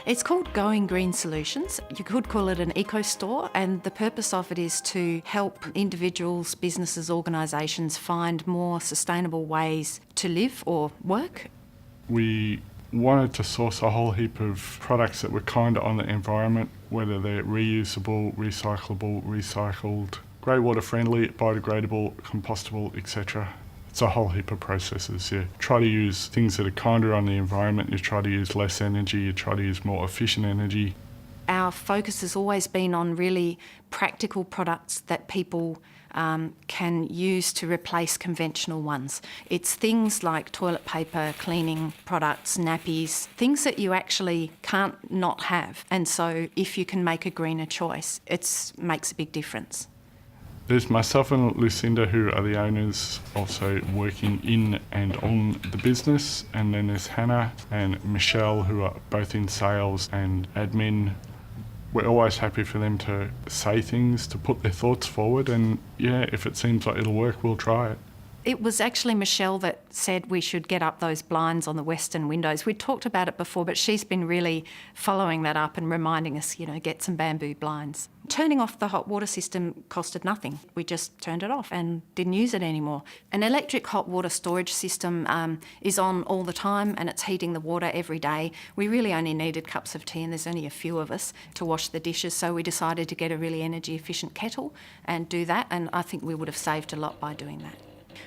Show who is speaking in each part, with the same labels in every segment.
Speaker 1: It's called Going Green Solutions. You could call it an eco-store, and the purpose of it is to help individuals, businesses, organisations find more sustainable ways to live or work.
Speaker 2: We wanted to source a whole heap of products that were kind of on the environment, whether they're reusable, recyclable, recycled, grey water friendly, biodegradable, compostable, etc. It's a whole heap of processes. You try to use things that are kinder on the environment, you try to use less energy, you try to use more efficient energy.
Speaker 1: Our focus has always been on really practical products that people can use to replace conventional ones. It's things like toilet paper, cleaning products, nappies, things that you actually can't not have. And so if you can make a greener choice, it makes a big difference.
Speaker 2: There's myself and Lucinda, who are the owners, also working in and on the business. And then there's Hannah and Michelle, who are both in sales and admin. We're always happy for them to say things, to put their thoughts forward. And yeah, if it seems like it'll work, we'll try it.
Speaker 1: It was actually Michelle that said we should get up those blinds on the western windows. We'd talked about it before, but she's been really following that up and reminding us, get some bamboo blinds. Turning off the hot water system costed nothing. We just turned it off and didn't use it anymore. An electric hot water storage system is on all the time, and it's heating the water every day. We really only needed cups of tea, and there's only a few of us to wash the dishes, so we decided to get a really energy efficient kettle and do that, and I think we would have saved a lot by doing that.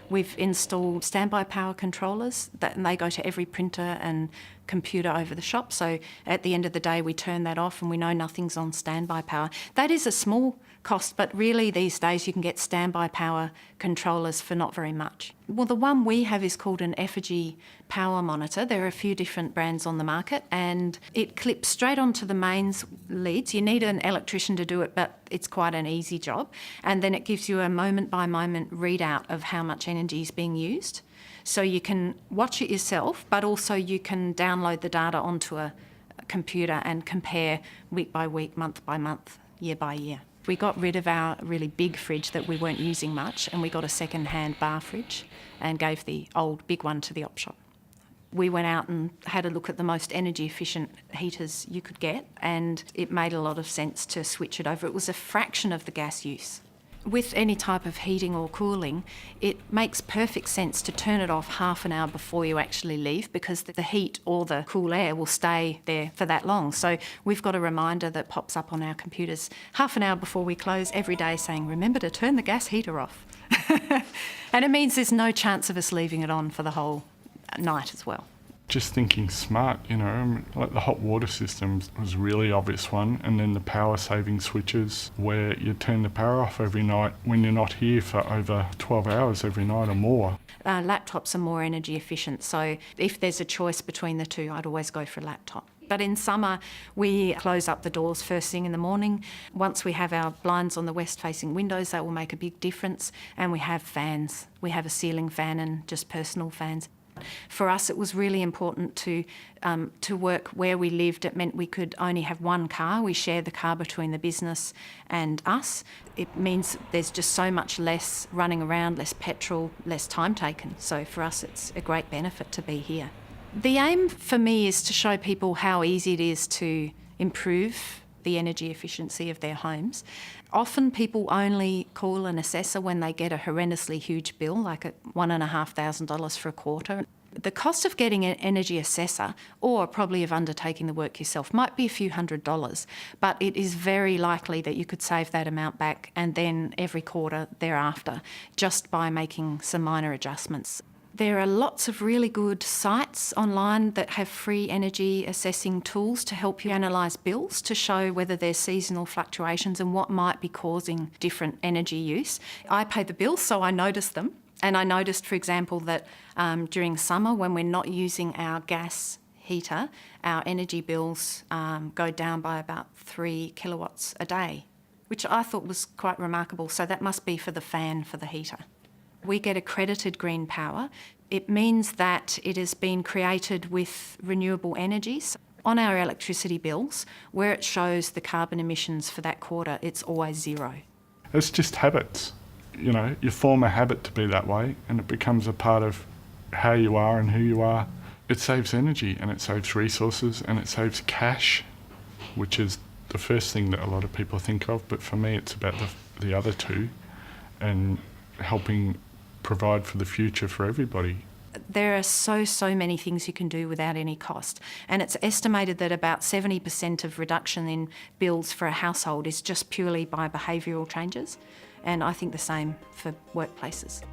Speaker 1: We've installed standby power controllers and they go to every printer and computer over the shop. So at the end of the day, we turn that off and we know nothing's on standby power. That is a small cost, but really these days you can get standby power controllers for not very much. Well, the one we have is called an effigy power monitor. There are a few different brands on the market, and it clips straight onto the mains leads. You need an electrician to do it, but it's quite an easy job. And then it gives you a moment-by-moment readout of how much energy is being used. So you can watch it yourself, but also you can download the data onto a computer and compare week by week, month by month, year by year. We got rid of our really big fridge that we weren't using much, and we got a second-hand bar fridge and gave the old big one to the op shop. We went out and had a look at the most energy efficient heaters you could get, and it made a lot of sense to switch it over. It was a fraction of the gas use. With any type of heating or cooling, it makes perfect sense to turn it off half an hour before you actually leave, because the heat or the cool air will stay there for that long. So we've got a reminder that pops up on our computers half an hour before we close every day saying, remember to turn the gas heater off. And it means there's no chance of us leaving it on for the whole night as well.
Speaker 2: Just thinking smart, like the hot water system was a really obvious one, and then the power saving switches where you turn the power off every night when you're not here for over 12 hours every night or more.
Speaker 1: Laptops are more energy efficient, so if there's a choice between the two, I'd always go for a laptop. But in summer, we close up the doors first thing in the morning. Once we have our blinds on the west-facing windows, that will make a big difference. And we have fans. We have a ceiling fan and just personal fans. For us, it was really important to work where we lived. It meant we could only have one car. We share the car between the business and us. It means there's just so much less running around, less petrol, less time taken. So for us, it's a great benefit to be here. The aim for me is to show people how easy it is to improve the energy efficiency of their homes. Often people only call an assessor when they get a horrendously huge bill, like at $1,500 for a quarter. The cost of getting an energy assessor, or probably of undertaking the work yourself, might be a few $100s, but it is very likely that you could save that amount back and then every quarter thereafter, just by making some minor adjustments. There are lots of really good sites online that have free energy assessing tools to help you analyse bills to show whether there's seasonal fluctuations and what might be causing different energy use. I pay the bills, so I notice them. And I noticed, for example, that during summer, when we're not using our gas heater, our energy bills go down by about 3 kilowatts a day, which I thought was quite remarkable. So that must be for the fan for the heater. We get accredited green power. It means that it has been created with renewable energies. On our electricity bills, where it shows the carbon emissions for that quarter, it's always zero.
Speaker 2: It's just habits. You form a habit to be that way, and it becomes a part of how you are and who you are. It saves energy and it saves resources and it saves cash, which is the first thing that a lot of people think of, but for me it's about the other two, and helping provide for the future for everybody.
Speaker 1: There are so many things you can do without any cost, and it's estimated that about 70% of reduction in bills for a household is just purely by behavioural changes, and I think the same for workplaces.